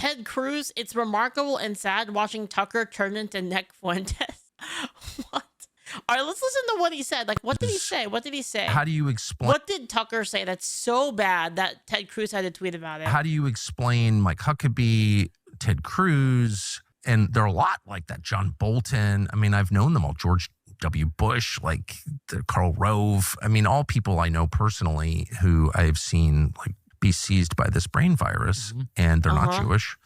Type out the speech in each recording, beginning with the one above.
Ted Cruz, it's remarkable and sad watching Tucker turn into Nick Fuentes. What? All right, let's listen to what he said. Like, what did he say? What did he say? How do you explain? What did Tucker say that's so bad that Ted Cruz had to tweet about it? How do you explain Mike Huckabee, Ted Cruz, and there are a lot like that. John Bolton. I mean, I've known them all. George W. Bush, like Karl Rove. I mean, all people I know personally who I've seen like be seized by this brain virus, and they're not Jewish.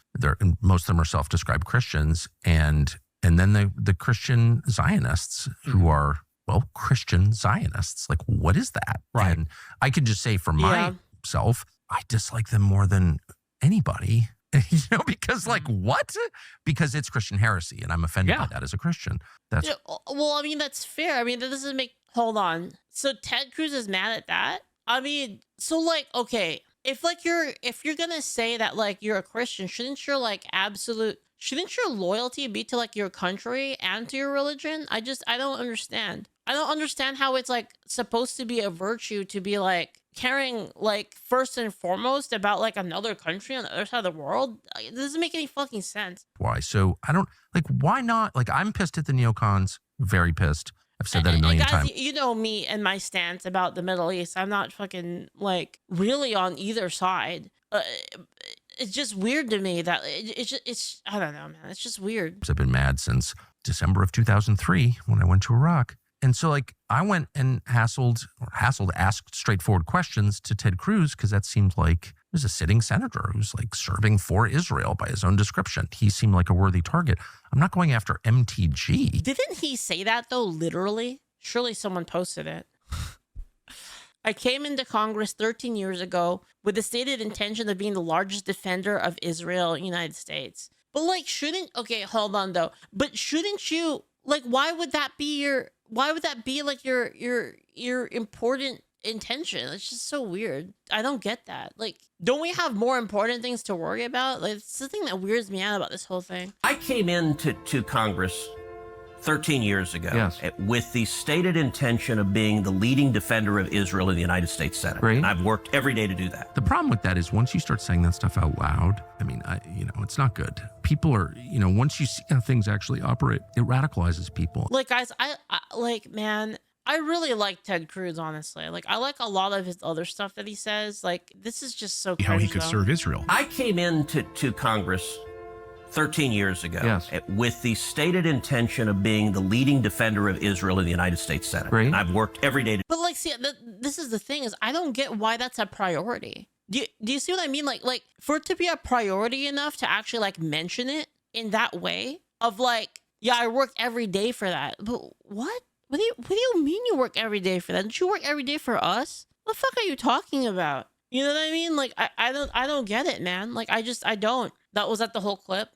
Most of them are self-described Christians, and then the Christian Zionists who are, well, Christian Zionists. Like, what is that? Right. And I can just say for myself, I dislike them more than anybody. Because like what? Because it's Christian heresy, and I'm offended by that as a Christian. That's well, I mean, that's fair. I mean, that doesn't make. Hold on. So Ted Cruz is mad at that. I mean, so like, okay, if you're gonna say that like you're a Christian, shouldn't your loyalty be to like your country and to your religion? I don't understand. I don't understand how it's like supposed to be a virtue to be like caring like first and foremost about like another country on the other side of the world. It doesn't make any fucking sense. Why? So I don't like, why not? Like, I'm pissed at the neocons, very pissed. I've said that a million times. You know me and my stance about the Middle East. I'm not fucking like really on either side. It's just weird to me that it's I don't know, man. It's just weird. I've been mad since December of 2003 when I went to Iraq. And so like I went and asked straightforward questions to Ted Cruz, because that seemed like there's a sitting senator who's like serving for Israel by his own description. He seemed like a worthy target. I'm not going after MTG. Didn't he say that though, literally? Surely someone posted it. I came into Congress 13 years ago with the stated intention of being the largest defender of Israel in the United States. But like, okay, hold on though. But shouldn't you, like, why would that be like your important intention? It's just so weird. I don't get that. Like, don't we have more important things to worry about? Like, it's the thing that weirds me out about this whole thing. I came into Congress 13 years ago with the stated intention of being the leading defender of Israel in the United States Senate. Right. And I've worked every day to do that. The problem with that is once you start saying that stuff out loud, I mean, it's not good. People are, once you see how things actually operate, it radicalizes people. Like, guys, I like, man, I really like Ted Cruz, honestly. Like, I like a lot of his other stuff that he says. Like, this is just so how cringe, he could serve Israel. I came into Congress 13 years ago with the stated intention of being the leading defender of Israel in the United States Senate. Right. And I've worked every day to... But like, see, this is the thing, is I don't get why that's a priority. Do you see what I mean? Like for it to be a priority enough to actually like mention it in that way of like, yeah, I worked every day for that. But what? What do you mean you work every day for that? Don't you work every day for us? What the fuck are you talking about? You know what I mean? Like, I don't get it, man. Like, I don't. That was that the whole clip.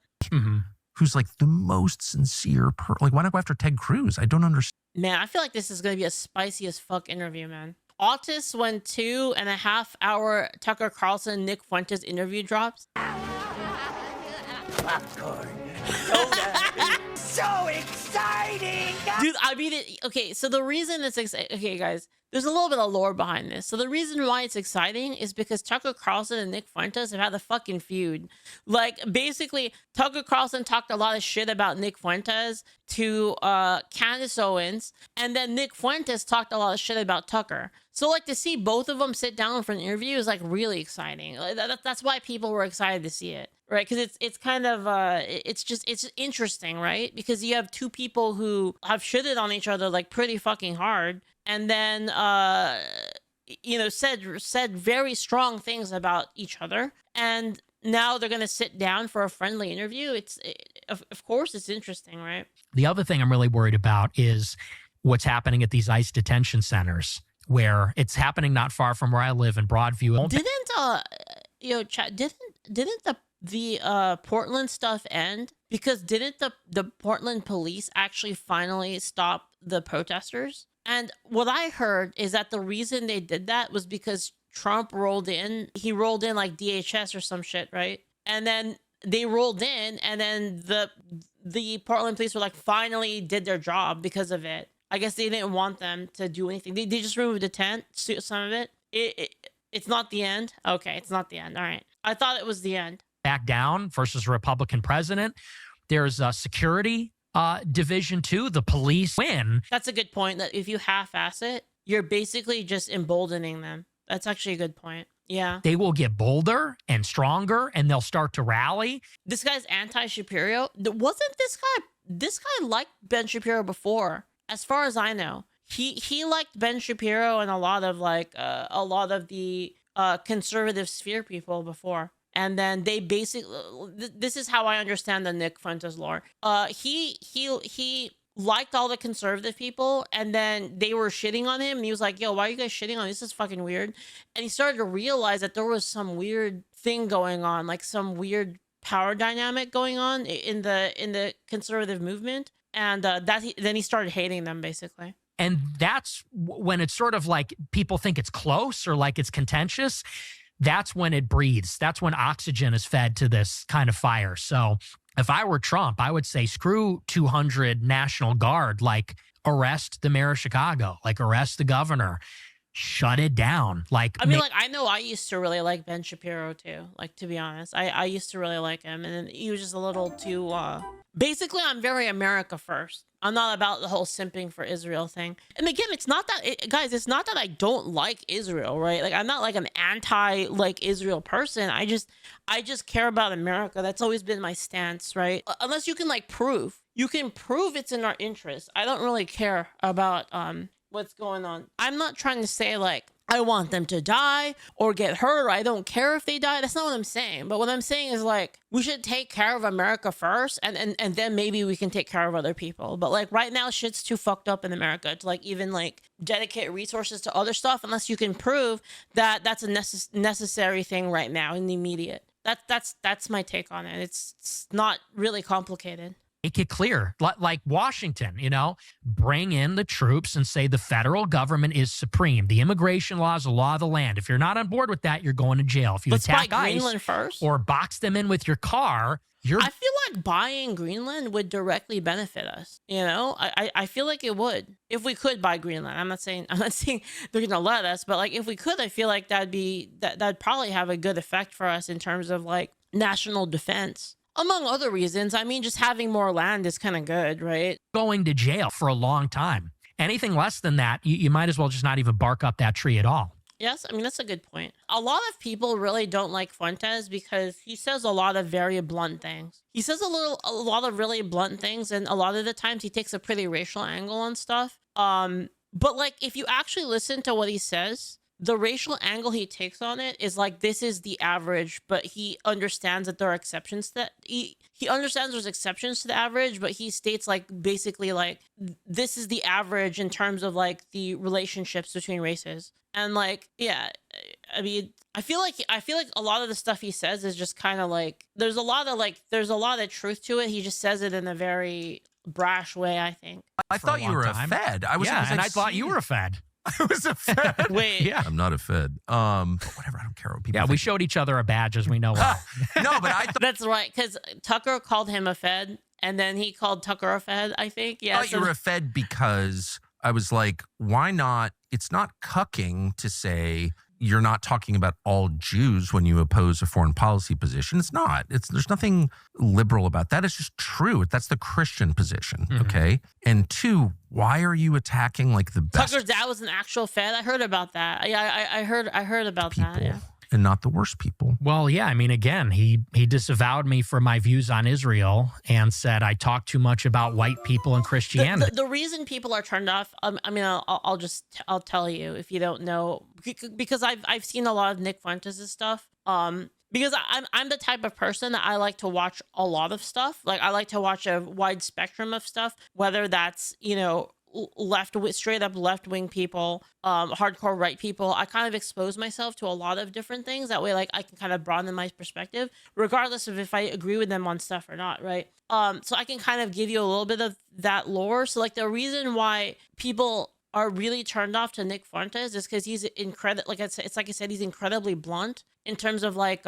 Who's like the most sincere like, why not go after Ted Cruz? I don't understand. Man, I feel like this is gonna be a spicy as fuck interview, man. Autists when 2.5 hour Tucker Carlson Nick Fuentes interview drops. Popcorn. So exciting! Dude, I mean, okay, so the reason it's exciting, okay, guys, there's a little bit of lore behind this. So the reason why it's exciting is because Tucker Carlson and Nick Fuentes have had a fucking feud. Like, basically, Tucker Carlson talked a lot of shit about Nick Fuentes to Candace Owens, and then Nick Fuentes talked a lot of shit about Tucker. So, like, to see both of them sit down for an interview is, like, really exciting. Like, that's why people were excited to see it, right? Because it's kind of, it's interesting, right? Because you have two people who have shitted on each other, like, pretty fucking hard, and then, said very strong things about each other, and now they're going to sit down for a friendly interview. Of course, it's interesting, right? The other thing I'm really worried about is what's happening at these ICE detention centers, where it's happening not far from where I live in Broadview. Didn't the Portland stuff end? Because didn't the Portland police actually finally stop the protesters? And what I heard is that the reason they did that was because Trump rolled in. He rolled in like DHS or some shit, right? And then they rolled in, and then the Portland police were like, finally did their job because of it. I guess they didn't want them to do anything. They just removed the tent, some of it. It's not the end. Okay, it's not the end. All right. I thought it was the end. back down versus a Republican president. There's a security division too. The police win. That's a good point, that if you half-ass it, you're basically just emboldening them. That's actually a good point. Yeah. They will get bolder and stronger, and they'll start to rally. This guy's anti-Shapiro. Wasn't this guy liked Ben Shapiro before? As far as I know, he liked Ben Shapiro and a lot of the conservative sphere people before. And then they basically, this is how I understand the Nick Fuentes lore. He liked all the conservative people, and then they were shitting on him, and he was like, yo, why are you guys shitting on me? This is fucking weird. And he started to realize that there was some weird thing going on, like some weird power dynamic going on in the conservative movement. And then he started hating them, basically. And that's when it's sort of like people think it's close or like it's contentious. That's when it breathes. That's when oxygen is fed to this kind of fire. So if I were Trump, I would say screw 200 National Guard, like arrest the mayor of Chicago, like arrest the governor, shut it down. Like, I mean, like, I know I used to really like Ben Shapiro too. Like, to be honest, I used to really like him, and then he was just a little too, basically I'm very America first. I'm not about the whole simping for Israel thing. And again, it's not that, guys, it's not that I don't like Israel, right? Like, I'm not like an anti like Israel person. I just care about America. That's always been my stance, right? Unless you can like prove it's in our interest. I don't really care about what's going on. I'm not trying to say like I want them to die or get hurt, or I don't care if they die. That's not what I'm saying. But what I'm saying is like we should take care of America first, and then maybe we can take care of other people. But like right now, shit's too fucked up in America to like even like dedicate resources to other stuff unless you can prove that that's a necessary thing right now in the immediate. That's my take on it. It's not really complicated. Make it clear, like Washington, bring in the troops and say the federal government is supreme. The immigration law is the law of the land. If you're not on board with that, you're going to jail. If you attack Greenland ICE first, or box them in with your car, I feel like buying Greenland would directly benefit us. I feel like it would if we could buy Greenland. I'm not saying they're gonna let us, but like if we could, I feel like that'd probably have a good effect for us in terms of like national defense. Among other reasons. I mean, just having more land is kind of good, right? Going to jail for a long time. Anything less than that, you might as well just not even bark up that tree at all. Yes, I mean, that's a good point. A lot of people really don't like Fuentes because he says a lot of very blunt things. He says a lot of really blunt things, and a lot of the times he takes a pretty racial angle on stuff. But like, if you actually listen to what he says, the racial angle he takes on it is like, this is the average, but he understands that there are exceptions to that. He understands there's exceptions to the average, but he states like, basically like, this is the average in terms of like the relationships between races. And like, yeah, I mean, I feel like a lot of the stuff he says is just kind of like, there's a lot of truth to it. He just says it in a very brash way, I think. I thought you were a Fed. I thought you were a Fed. I was a Fed. Wait. Yeah. I'm not a Fed. But whatever. I don't care what people think. We showed each other a badge as we know well. No, but I thought... That's right, because Tucker called him a Fed, and then he called Tucker a Fed, I think. Yeah, I thought you were a Fed because I was like, why not? It's not cucking to say you're not talking about all Jews when you oppose a foreign policy position. It's not. There's nothing liberal about that. It's just true. That's the Christian position, okay? And two, why are you attacking like the best Tucker's dad was an actual Fed? I heard about that. Yeah, I heard about people that. Yeah. and not the worst people? Well, yeah. I mean, again, he disavowed me for my views on Israel and said I talk too much about white people and Christianity. The reason people are turned off, I mean, I'll tell you if you don't know, because I've seen a lot of Nick Fuentes' stuff. Because I'm the type of person that I like to watch a lot of stuff. Like I like to watch a wide spectrum of stuff, whether that's, straight up left-wing people, hardcore right people. I kind of expose myself to a lot of different things. That way, like, I can kind of broaden my perspective, regardless of if I agree with them on stuff or not, right? So I can kind of give you a little bit of that lore. So, like, the reason why people are really turned off to Nick Fuentes is because he's incredible. Like it's like I said, he's incredibly blunt in terms of like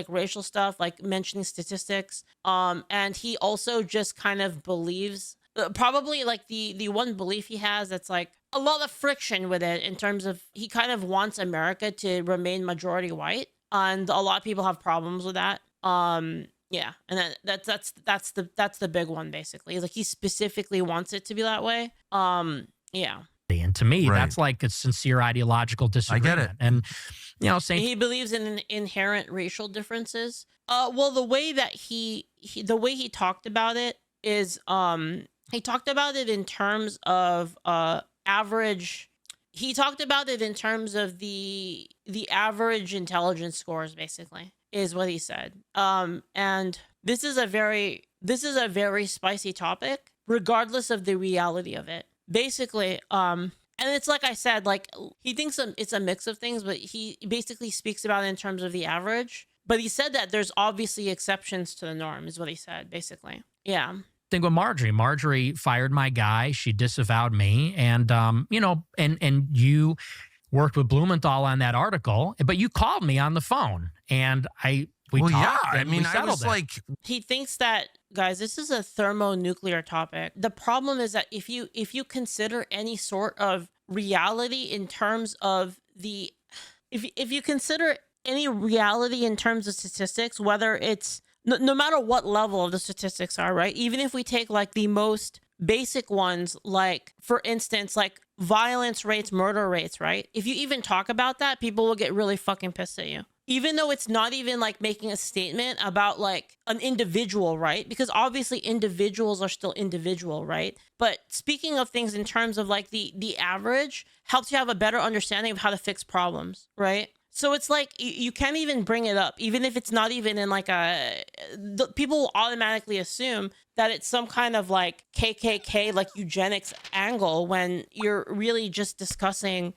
racial stuff, like mentioning statistics. And he also just kind of believes. Probably like the one belief he has that's like a lot of friction with it in terms of he kind of wants America to remain majority white, and a lot of people have problems with that. Yeah, and that's the big one basically. Like he specifically wants it to be that way. Yeah. And to me, Right. that's like a sincere ideological disagreement. I get it. And saying he believes in inherent racial differences. Well, the way that he talked about it is he talked about it in terms of average. He talked about it in terms of the average intelligence scores, basically, is what he said. And this is a very spicy topic, regardless of the reality of it. Basically, and it's like I said, like he thinks it's a mix of things, but he basically speaks about it in terms of the average. But he said that there's obviously exceptions to the norm, is what he said, basically. Yeah. Thing with Marjorie fired my guy. She disavowed me. And, and you worked with Blumenthal on that article, but you called me on the phone and we talked. Yeah. I and mean, we I was settled it. like, He thinks that, guys, this is a thermonuclear topic. The problem is that if you consider any sort of reality in terms of if you consider any reality in terms of statistics, whether it's no matter what level of the statistics are, right? Even if we take like the most basic ones, like for instance, like violence rates, murder rates, right? If you even talk about that, people will get really fucking pissed at you. Even though it's not even like making a statement about like an individual, right? Because obviously individuals are still individual, right? But speaking of things in terms of like the average helps you have a better understanding of how to fix problems, right? So it's like you can't even bring it up, even if it's not even in like people will automatically assume that it's some kind of like KKK, like eugenics angle, when you're really just discussing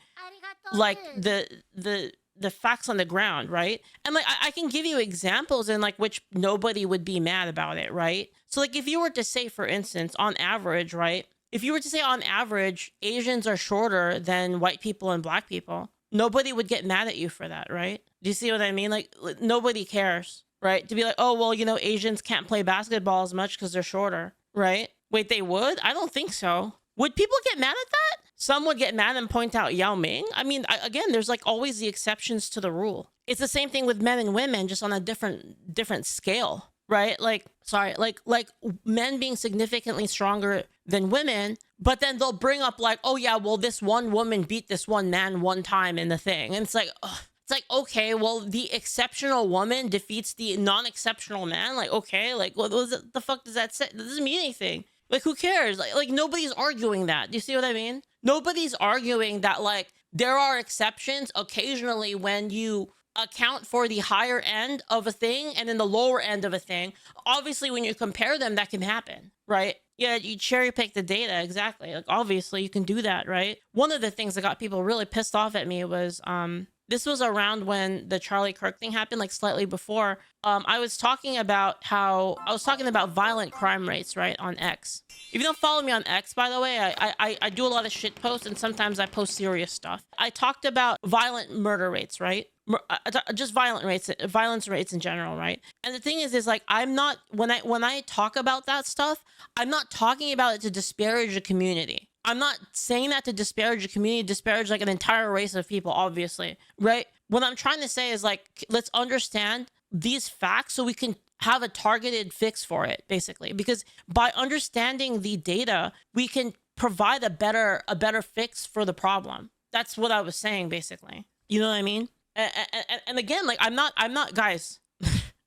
like the facts on the ground, right? And like I can give you examples in like which nobody would be mad about it, right? So like if you were to say, for instance, on average, right? If you were to say on average, Asians are shorter than white people and black people, nobody would get mad at you for that, right? Do you see what I mean? Like nobody cares, right? To be like, oh, well, Asians can't play basketball as much because they're shorter, right? Wait, they would? I don't think so. Would people get mad at that? Some would get mad and point out Yao Ming. I mean, again, there's like always the exceptions to the rule. It's the same thing with men and women, just on a different scale, right? Like men being significantly stronger than women, but then they'll bring up like, oh yeah, well, this one woman beat this one man one time in the thing. And it's like, ugh. It's like, okay, well, the exceptional woman defeats the non-exceptional man. Like, okay, like, what the fuck does that say? That doesn't mean anything. Like, who cares? Like nobody's arguing that. Do you see what I mean? Nobody's arguing that, like, there are exceptions occasionally when you account for the higher end of a thing and then the lower end of a thing. Obviously, when you compare them, that can happen, right? Yeah, you cherry pick the data, exactly. Like, obviously, you can do that, right? One of the things that got people really pissed off at me was, this was around when the Charlie Kirk thing happened, like slightly before. I was talking about violent crime rates, right, on X. If you don't follow me on X, by the way, I do a lot of shit posts and sometimes I post serious stuff. I talked about violent murder rates, right? Just violence rates in general, right? And the thing is like, I'm not, when I talk about that stuff, I'm not talking about it to disparage a community. I'm not saying that to disparage a community, disparage like an entire race of people, obviously, right? What I'm trying to say is like, let's understand these facts so we can have a targeted fix for it, basically. Because by understanding the data, we can provide a better fix for the problem. That's what I was saying, basically. You know what I mean? And again, like I'm not guys.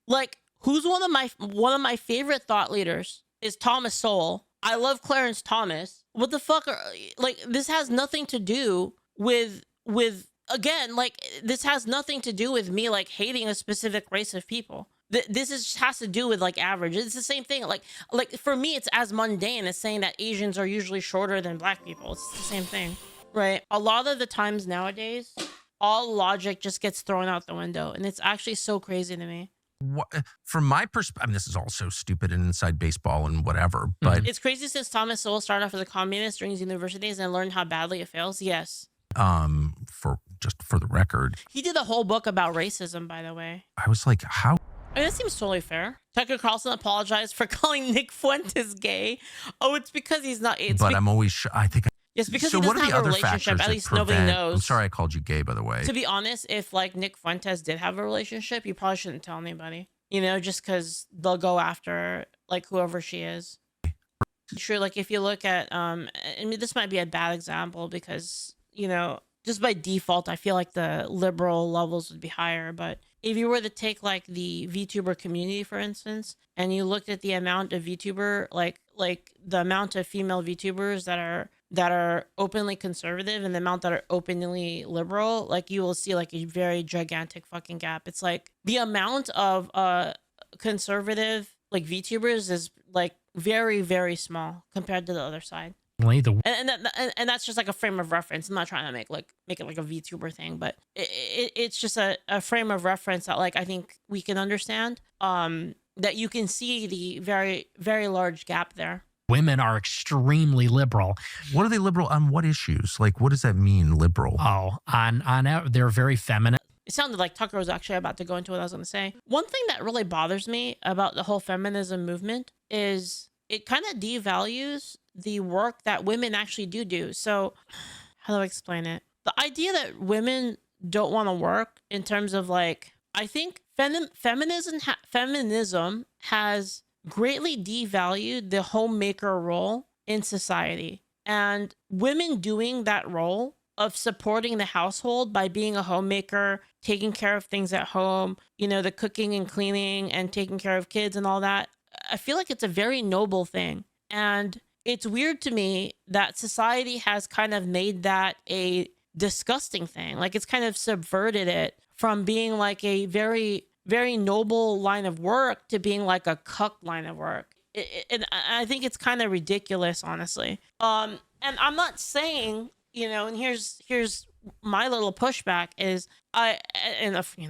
Like, who's one of my favorite thought leaders is Thomas Sowell. I love Clarence Thomas. What the fuck like, this has nothing to do with again, like, this has nothing to do with me like hating a specific race of people. This has to do with like average. It's the same thing. Like for me, it's as mundane as saying that Asians are usually shorter than black people. It's the same thing, right? A lot of the times nowadays, all logic just gets thrown out the window, and it's actually so crazy to me. From my perspective, I mean, this is all so stupid and inside baseball and whatever, but it's crazy since Thomas Sowell started off as a communist during his university days and learned how badly it fails. Yes. For the record, he did a whole book about racism, by the way. I was like, how? I mean, that seems totally fair. Tucker Carlson apologized for calling Nick Fuentes gay. Oh, it's because he's not. I'm always. I think. Yes, because so he what doesn't are the have a other relationship. factors At least that nobody prevent, knows. I'm sorry I called you gay, by the way. To be honest, if like Nick Fuentes did have a relationship, you probably shouldn't tell anybody. you know, just because they'll go after like whoever she is. Sure, like if you look at, I mean, this might be a bad example because, you know, just by default, I feel like the liberal levels would be higher. But if you were to take like the VTuber community, for instance, and you looked at the amount of VTuber, like the amount of female VTubers that are openly conservative and the amount that are openly liberal, like you will see like a very gigantic fucking gap. It's like the amount of conservative like VTubers is like very, very small compared to the other side. And that's just like a frame of reference. I'm not trying to make it like a VTuber thing, but it's just a frame of reference that like I think we can understand. That you can see the very, very large gap there. Women are extremely liberal. What are they liberal on? What issues? Like, what does that mean, liberal? Oh, they're very feminine. It sounded like Tucker was actually about to go into what I was going to say. One thing that really bothers me about the whole feminism movement is it kind of devalues the work that women actually do. So how do I explain it? The idea that women don't want to work in terms of like, I think feminism has greatly devalued the homemaker role in society, and women doing that role of supporting the household by being a homemaker, taking care of things at home, you know, the cooking and cleaning and taking care of kids and all that. I feel like it's a very noble thing. And it's weird to me that society has kind of made that a disgusting thing. Like it's kind of subverted it from being like a very, very noble line of work to being like a cuck line of work. And I think it's kind of ridiculous, honestly. And I'm not saying, you know, and here's my little pushback is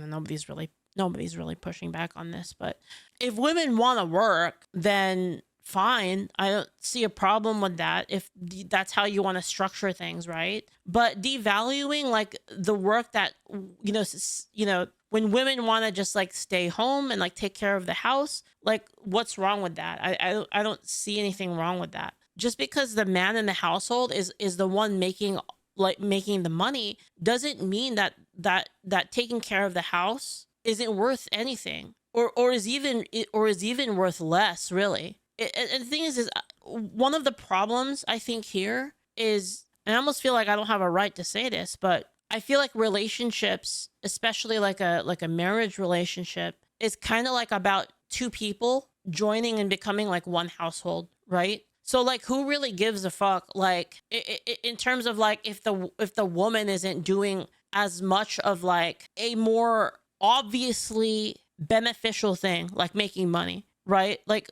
nobody's really pushing back on this, but if women want to work, then fine. I don't see a problem with that if that's how you want to structure things, right? But devaluing like the work that, you know, when women want to just like stay home and like take care of the house, like what's wrong with that? I don't see anything wrong with that. Just because the man in the household is the one making the money doesn't mean that taking care of the house isn't worth anything or is even worth less, really. And the thing is one of the problems I think here is, and I almost feel like I don't have a right to say this, but I feel like relationships, especially like a marriage relationship, is kind of like about two people joining and becoming like one household, right? So like who really gives a fuck like in terms of like if the woman isn't doing as much of like a more obviously beneficial thing like making money, right? Like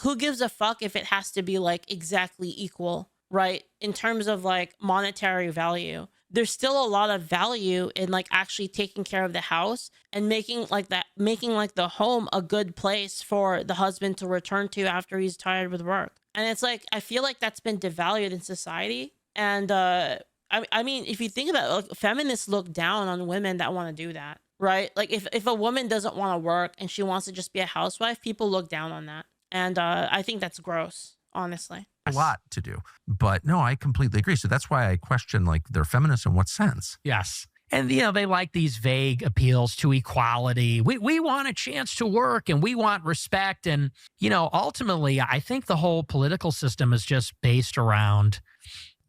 who gives a fuck if it has to be like exactly equal, right? In terms of like monetary value, there's still a lot of value in like actually taking care of the house and making the home a good place for the husband to return to after he's tired with work. And it's like, I feel like that's been devalued in society. And I mean, if you think about it, like, feminists look down on women that want to do that, right? Like if a woman doesn't want to work and she wants to just be a housewife, people look down on that. And I think that's gross, honestly. A lot to do. But no, I completely agree. So that's why I question like they're feminists in what sense? Yes. And, you know, they like these vague appeals to equality. We want a chance to work and we want respect. And, you know, ultimately, I think the whole political system is just based around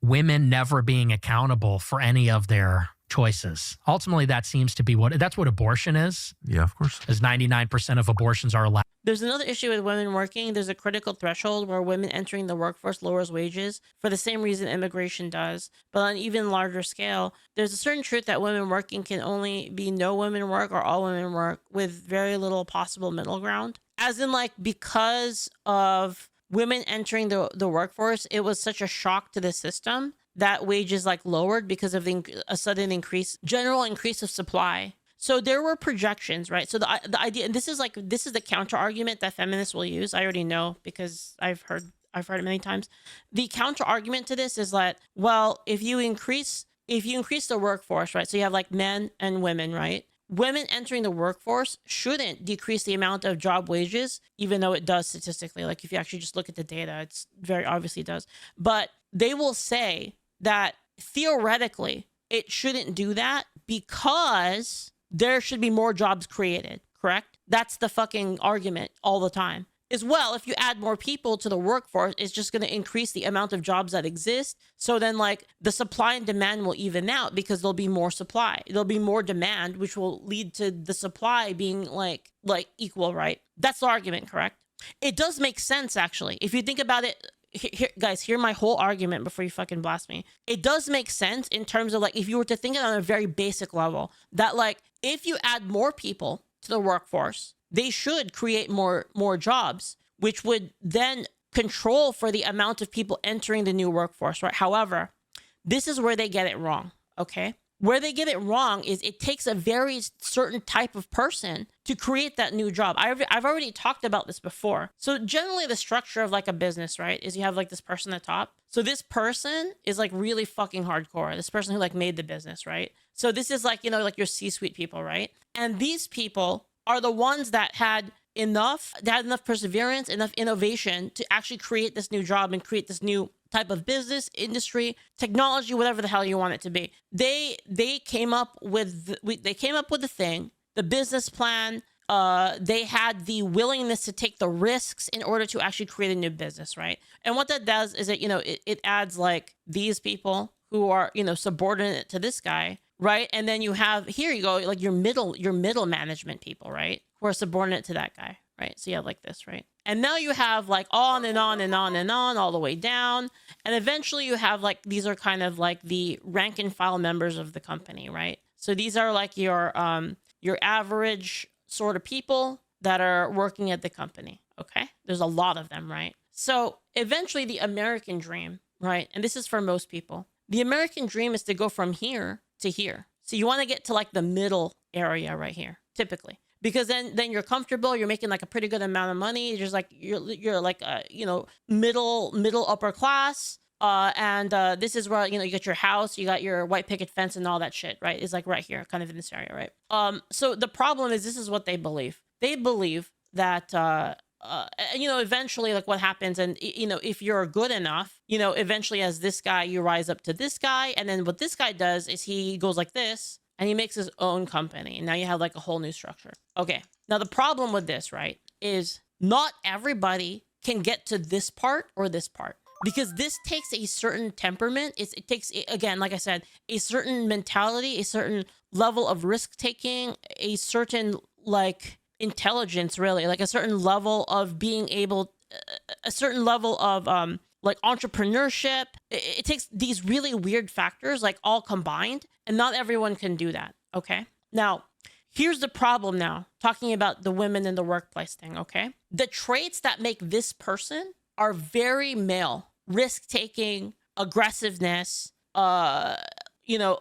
women never being accountable for any of their choices. Ultimately, that seems to be that's what abortion is. Yeah, of course. As 99% of abortions are allowed. There's another issue with women working. There's a critical threshold where women entering the workforce lowers wages for the same reason immigration does. But on an even larger scale, there's a certain truth that women working can only be no women work or all women work with very little possible middle ground. As in like, because of women entering the workforce, it was such a shock to the system that wages like lowered because of a sudden general increase of supply. So there were projections, right? So the idea, and this is the counter argument that feminists will use. I already know because I've heard it many times. The counter argument to this is that, well, if you increase the workforce, right? So you have like men and women, right? Women entering the workforce shouldn't decrease the amount of job wages, even though it does statistically. Like if you actually just look at the data, it's very obviously does. But they will say that theoretically it shouldn't do that because there should be more jobs created, correct? That's the fucking argument all the time. As well, if you add more people to the workforce, it's just going to increase the amount of jobs that exist. So then like the supply and demand will even out because there'll be more supply. There'll be more demand, which will lead to the supply being like equal, right? That's the argument, correct? It does make sense, actually. If you think about it, here, guys, hear my whole argument before you fucking blast me. It does make sense in terms of like, if you were to think it on a very basic level, that like, if you add more people to the workforce, they should create more jobs, which would then control for the amount of people entering the new workforce, right? However, this is where they get it wrong, okay? Where they get it wrong is it takes a very certain type of person to create that new job. I've already talked about this before. So generally the structure of like a business, right, is you have like this person at the top. So this person is like really fucking hardcore. This person who like made the business, right? So this is like, you know, like your C-suite people, right? And these people are the ones that had enough perseverance, enough innovation to actually create this new job and create this new type of business, industry, technology, whatever the hell you want it to be. They came up with the thing, the business plan. They had the willingness to take the risks in order to actually create a new business, right? And what that does is that, you know, it adds like these people who are, you know, subordinate to this guy, right? And then you have, here you go, like your middle management people, right? Who are subordinate to that guy, right? So you have like this, right? And now you have like on and on and on and on all the way down. And eventually you have like, these are kind of like the rank and file members of the company, right? So these are like your average sort of people that are working at the company, okay? There's a lot of them, right? So eventually the American dream, right? And this is for most people. The American dream is to go from here to here. So you want to get to like the middle area right here, typically, because then you're comfortable. You're making like a pretty good amount of money. You're just like you're like you know, middle upper class. And this is where, you know, you get your house, you got your white picket fence and all that shit, right? It's like right here, kind of in this area, right? So the problem is, this is what they believe. They believe that you know, eventually, like what happens, and you know, if you're good enough, you know, eventually as this guy, you rise up to this guy, and then what this guy does is he goes like this, and he makes his own company, and now you have like a whole new structure. Okay, now the problem with this, right, is not everybody can get to this part or this part, because this takes a certain temperament. It takes, again, like I said, a certain mentality, a certain level of risk taking, a certain like intelligence, really, like a certain level of being able, a certain level of like entrepreneurship. It takes these really weird factors like all combined, and not everyone can do that. Okay, now here's the problem. Now talking about the women in the workplace thing, okay, the traits that make this person are very male: risk-taking, aggressiveness, you know,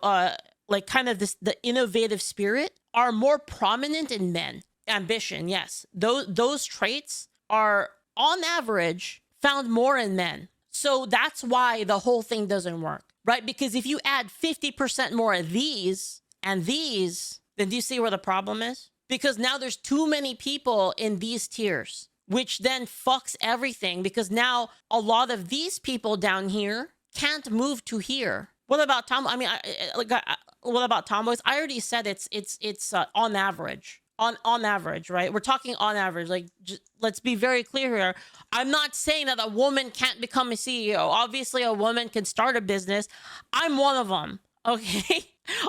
like kind of this, the innovative spirit, are more prominent in men. Ambition, yes. Those traits are on average found more in men. So that's why the whole thing doesn't work, right? Because if you add 50% more of these and these, then do you see where the problem is? Because now there's too many people in these tiers, which then fucks everything, because now a lot of these people down here can't move to here. What about Tom? I mean, what about tomboys? I already said it's on average. On average, right? We're talking on average. Like, let's be very clear here. I'm not saying that a woman can't become a CEO. Obviously, a woman can start a business. I'm one of them, okay?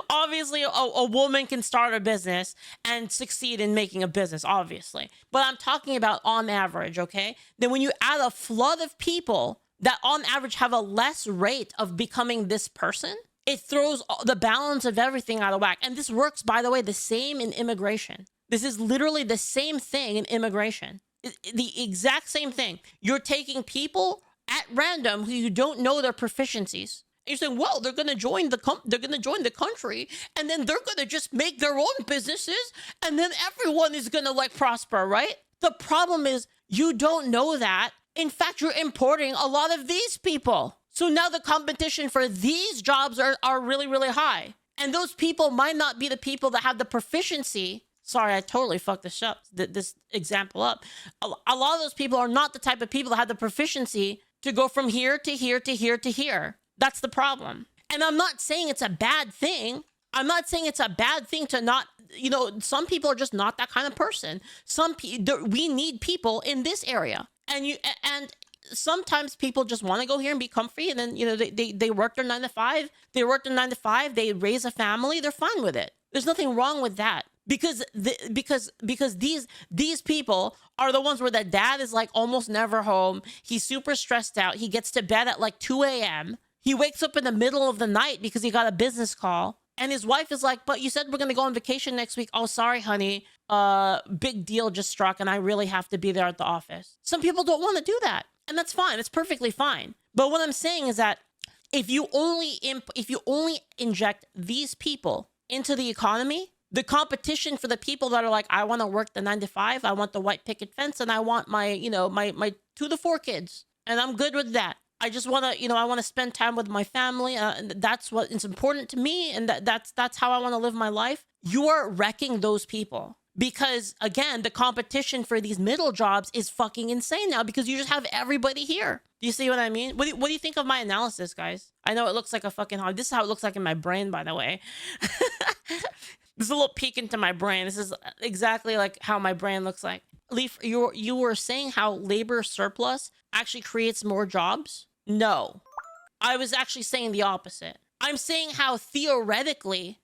Obviously, a woman can start a business and succeed in making a business, obviously. But I'm talking about on average, okay? Then when you add a flood of people that on average have a less rate of becoming this person, it throws the balance of everything out of whack. And this works, by the way, the same in immigration. This is literally the same thing in immigration. The exact same thing. You're taking people at random who you don't know their proficiencies. And you're saying, well, they're going to join the country, and then they're going to just make their own businesses, and then everyone is going to like prosper, right? The problem is you don't know that. In fact, you're importing a lot of these people. So now the competition for these jobs are really, really high. And those people might not be the people that have the proficiency. Sorry, I totally fucked this example up. A lot of those people are not the type of people that have the proficiency to go from here to here to here to here. That's the problem. And I'm not saying it's a bad thing. I'm not saying it's a bad thing to not you know, some people are just not that kind of person. We need people in this area, and sometimes people just want to go here and be comfy, and then, you know, they work their 9 to 5. They work their 9 to 5. They raise a family. They're fine with it. There's nothing wrong with that. Because these people are the ones where the dad is like almost never home. He's super stressed out. He gets to bed at like 2 a.m. He wakes up in the middle of the night because he got a business call. And his wife is like, but you said we're going to go on vacation next week. Oh, sorry, honey. Big deal just struck and I really have to be there at the office. Some people don't want to do that. And that's fine. It's perfectly fine. But what I'm saying is that if you only inject these people into the economy, the competition for the people that are like, I want to work the 9 to 5, I want the white picket fence, and I want my, you know, my 2 to 4 kids, and I'm good with that. I just want to, you know, I want to spend time with my family. And that's what is important to me, and that's how I want to live my life. You are wrecking those people because, again, the competition for these middle jobs is fucking insane now because you just have everybody here. Do you see what I mean? What do you think of my analysis, guys? I know it looks like a fucking hog. This is how it looks like in my brain, by the way. This is a little peek into my brain. This is exactly like how my brain looks like. Leaf, you were saying how labor surplus actually creates more jobs? No. I was actually saying the opposite. I'm saying how theoretically,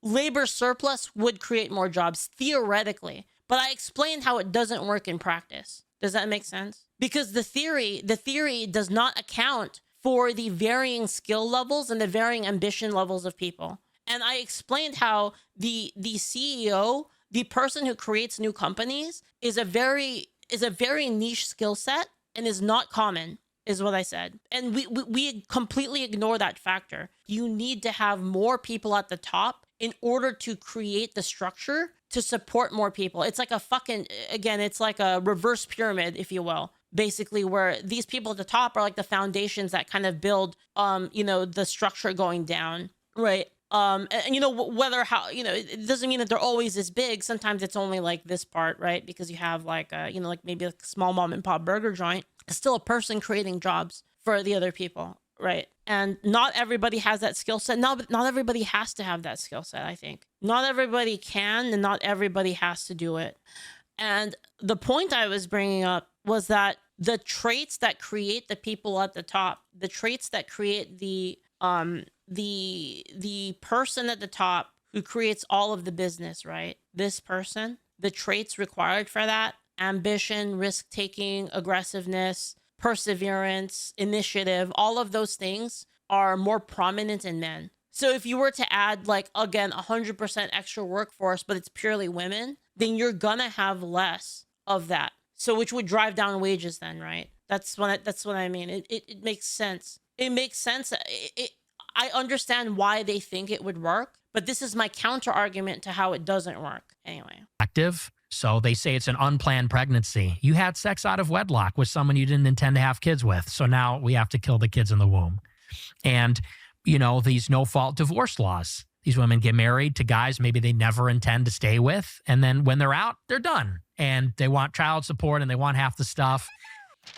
labor surplus would create more jobs, theoretically. But I explained how it doesn't work in practice. Does that make sense? Because the theory does not account for the varying skill levels and the varying ambition levels of people. And I explained how the CEO, the person who creates new companies, is a very niche skill set and is not common, is what I said. And we completely ignore that factor. You need to have more people at the top in order to create the structure to support more people. It's like it's like a reverse pyramid, if you will. Basically, where these people at the top are like the foundations that kind of build, you know, the structure going down, right? And you know, it doesn't mean that they're always this big. Sometimes it's only like this part, right? Because you have like, you know, like maybe a small mom and pop burger joint. It's still a person creating jobs for the other people, right? And not everybody has that skill set. Not everybody has to have that skill set, I think. Not everybody can, and not everybody has to do it. And the point I was bringing up was that the traits that create the people at the top, the traits that create the person at the top who creates all of the business, right? This person, the traits required for that: ambition, risk-taking, aggressiveness, perseverance, initiative, all of those things are more prominent in men. So if you were to add, like, again, 100% extra workforce, but it's purely women, then you're gonna have less of that. So which would drive down wages then, right? That's what I mean. It makes sense. It makes sense. I understand why they think it would work, but this is my counter argument to how it doesn't work. Anyway. Active. So they say it's an unplanned pregnancy. You had sex out of wedlock with someone you didn't intend to have kids with. So now we have to kill the kids in the womb. And, you know, these no-fault divorce laws. These women get married to guys maybe they never intend to stay with. And then when they're out, they're done. And they want child support and they want half the stuff.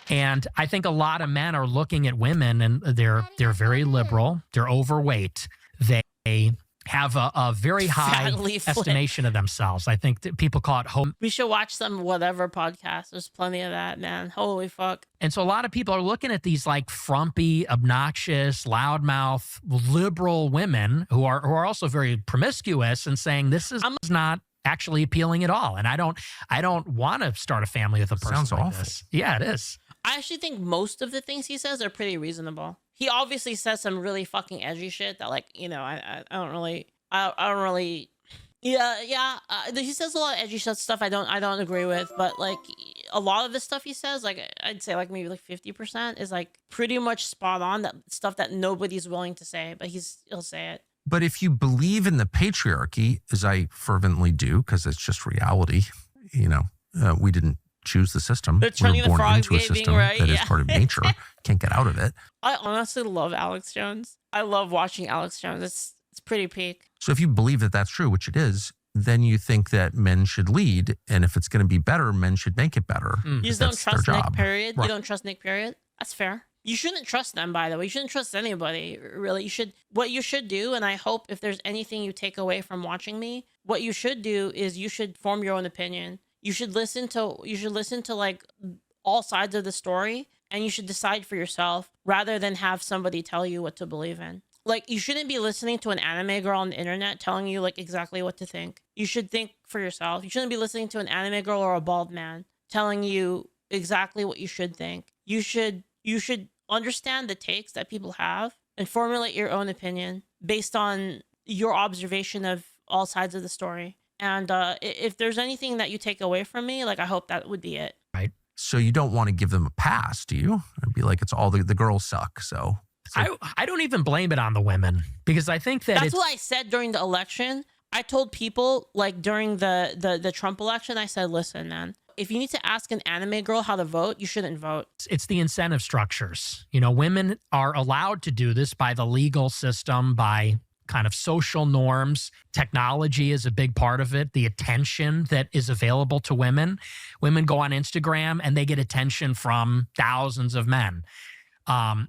And I think a lot of men are looking at women and they're very liberal. They're overweight. They have a very high estimation of themselves. I think that people call it hope. We should watch some whatever podcast. There's plenty of that, man. Holy fuck. And so a lot of people are looking at these like frumpy, obnoxious, loudmouth, liberal women who are also very promiscuous and saying this is not actually appealing at all. And I don't want to start a family with a person Sounds like awful. this. Yeah, it is. I actually think most of the things he says are pretty reasonable. He obviously says some really fucking edgy shit that, like, you know, I don't really, yeah. He says a lot of edgy stuff I don't agree with, but like a lot of the stuff he says, like I'd say like maybe like 50% is like pretty much spot on, that stuff that nobody's willing to say, but he'll say it. But if you believe in the patriarchy, as I fervently do, because it's just reality, you know, we didn't choose the system. They're turning we were the born frog into a gaming, system right? that is Yeah. part of nature. Can't get out of it. I honestly love Alex Jones. I love watching Alex Jones. It's pretty peak. So if you believe that that's true, which it is, then you think that men should lead. And if it's going to be better, men should make it better. You just don't trust Nick, period. Right. You don't trust Nick, period. That's fair. You shouldn't trust them, by the way. You shouldn't trust anybody, really. What you should do, and I hope if there's anything you take away from watching me, what you should do is you should form your own opinion. You should listen to like all sides of the story, and you should decide for yourself rather than have somebody tell you what to believe in. Like, you shouldn't be listening to an anime girl on the internet telling you like exactly what to think. You should think for yourself. You shouldn't be listening to an anime girl or a bald man telling you exactly what you should think. You should understand the takes that people have and formulate your own opinion based on your observation of all sides of the story. And if there's anything that you take away from me, like, I hope that would be it. Right. So you don't want to give them a pass, do you? It'd be like, it's all the girls suck. So I don't even blame it on the women, because I think that's what I said during the election. I told people, like, during the Trump election, I said, listen, man, if you need to ask an anime girl how to vote, you shouldn't vote. It's the incentive structures. You know, women are allowed to do this by the legal system, by kind of social norms. Technology is a big part of it. The attention that is available to women. Women go on Instagram and they get attention from thousands of men.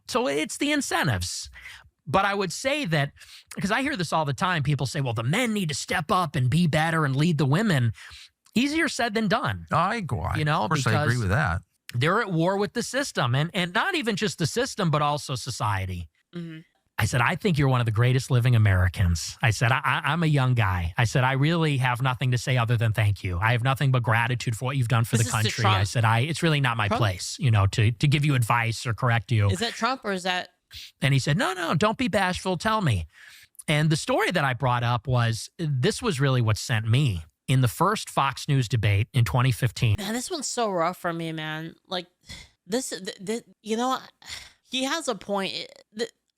So it's the incentives. But I would say that, because I hear this all the time, people say, well, the men need to step up and be better and lead the women. Easier said than done. Of course, I agree with that. They're at war with the system, and not even just the system, but also society. Mm-hmm. I said, I think you're one of the greatest living Americans. I said, I'm a young guy. I said, I really have nothing to say other than thank you. I have nothing but gratitude for what you've done for the country. I said, it's really not my place, to give you advice or correct you. Is that Trump or is that? And he said, no, don't be bashful. Tell me. And the story that I brought up this was really what sent me. In the first Fox News debate in 2015. Man, this one's so rough for me, man. Like, this you know, he has a point.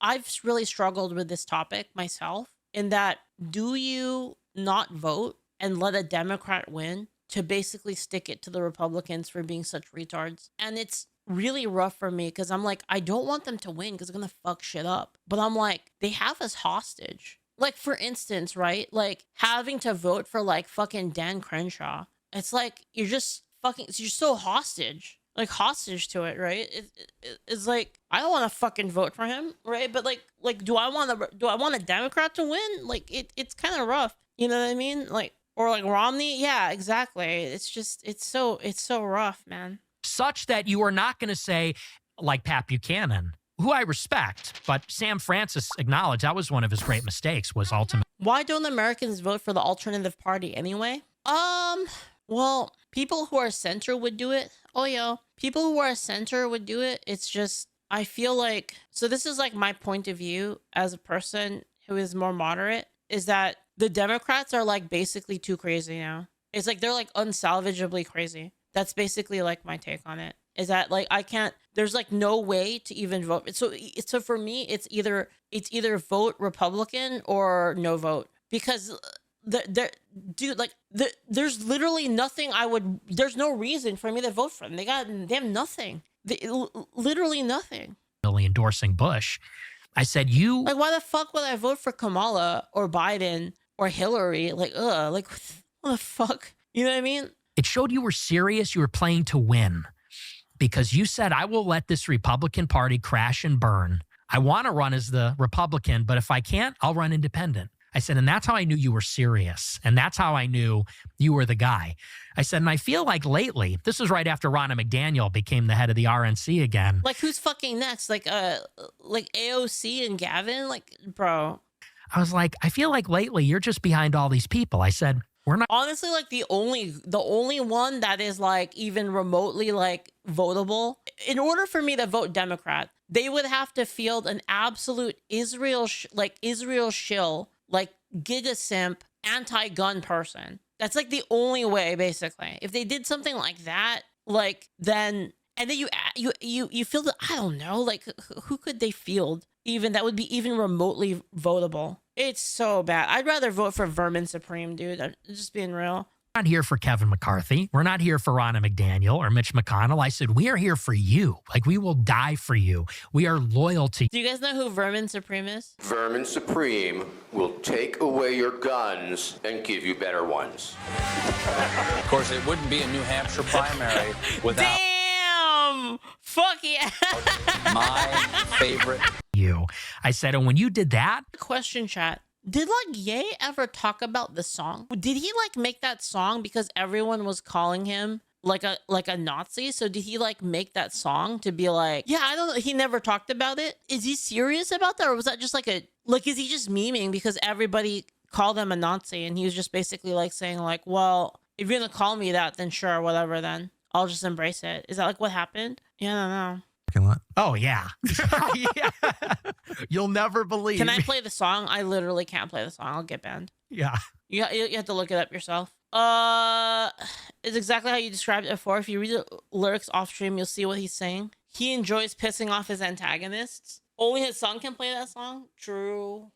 I've really struggled with this topic myself, in that, do you not vote and let a Democrat win to basically stick it to the Republicans for being such retards? And it's really rough for me, because I'm like, I don't want them to win because they're going to fuck shit up. But I'm like, they have us hostage. Like, for instance, right? Like, having to vote for, like, fucking Dan Crenshaw. It's like, you're so hostage to it, right? It's like, I don't want to fucking vote for him, right? But like, do I want a Democrat to win? Like, it's kind of rough. You know what I mean? Like, or like Romney. Yeah, exactly. It's just, it's so rough, man. Such that you are not going to say, like Pat Buchanan, who I respect, but Sam Francis acknowledged that was one of his great mistakes, was ultimately. Why don't Americans vote for the alternative party anyway? Well, people who are center would do it. Oh, yeah. People who are center would do it. It's just, I feel like, so this is like my point of view as a person who is more moderate, is that the Democrats are like basically too crazy now. It's like, they're like unsalvageably crazy. That's basically like my take on it. Is that, like, there's like no way to even vote. So for me, it's either vote Republican or no vote, because there's literally nothing there's no reason for me to vote for them. They have nothing. Literally nothing. Really endorsing Bush. I said, like, why the fuck would I vote for Kamala or Biden or Hillary? Like, like, what the fuck? You know what I mean? It showed you were serious. You were playing to win. Because you said, I will let this Republican Party crash and burn. I want to run as the Republican, but if I can't, I'll run independent. I said, and that's how I knew you were serious. And that's how I knew you were the guy. I said, and I feel like lately, this was right after Ronna McDaniel became the head of the RNC again. Like, who's fucking next? Like AOC and Gavin? Like, bro. I was like, I feel like lately you're just behind all these people. I said, we're not. Honestly, like, the only one that is like even remotely like votable, in order for me to vote Democrat, they would have to field an absolute Israel shill, like giga simp, anti-gun person. That's like the only way, basically. If they did something like that, like, then, and then you field, I don't know, like, who could they field even that would be even remotely votable? It's so bad. I'd rather vote for Vermin Supreme, dude. I'm just being real. We're not here for Kevin McCarthy. We're not here for Ronna McDaniel or Mitch McConnell. I said, we are here for you. Like, we will die for you. We are loyal to you. Do you guys know who Vermin Supreme is? Vermin Supreme will take away your guns and give you better ones. Of course, it wouldn't be a New Hampshire primary without... Damn! Fuck yeah. My favorite. I said, and when you did that, Question, chat. Did like Ye ever talk about the song? Did he like make that song because everyone was calling him like a Nazi? So did he like make that song to be like, yeah, I don't know. He never talked about it. Is he serious about that? Or was that just like is he just memeing because everybody called him a Nazi and he was just basically like saying like, well, if you're gonna call me that, then sure, whatever, then I'll just embrace it. Is that like what happened? Yeah, I don't know. oh yeah. Yeah. You'll never believe. Can I play the song? I literally can't play the song. I'll get banned. Yeah. You have to look it up yourself. It's exactly how you described it before. If you read the lyrics off stream, you'll see what he's saying. He enjoys pissing off his antagonists. Only his son can play that song. True.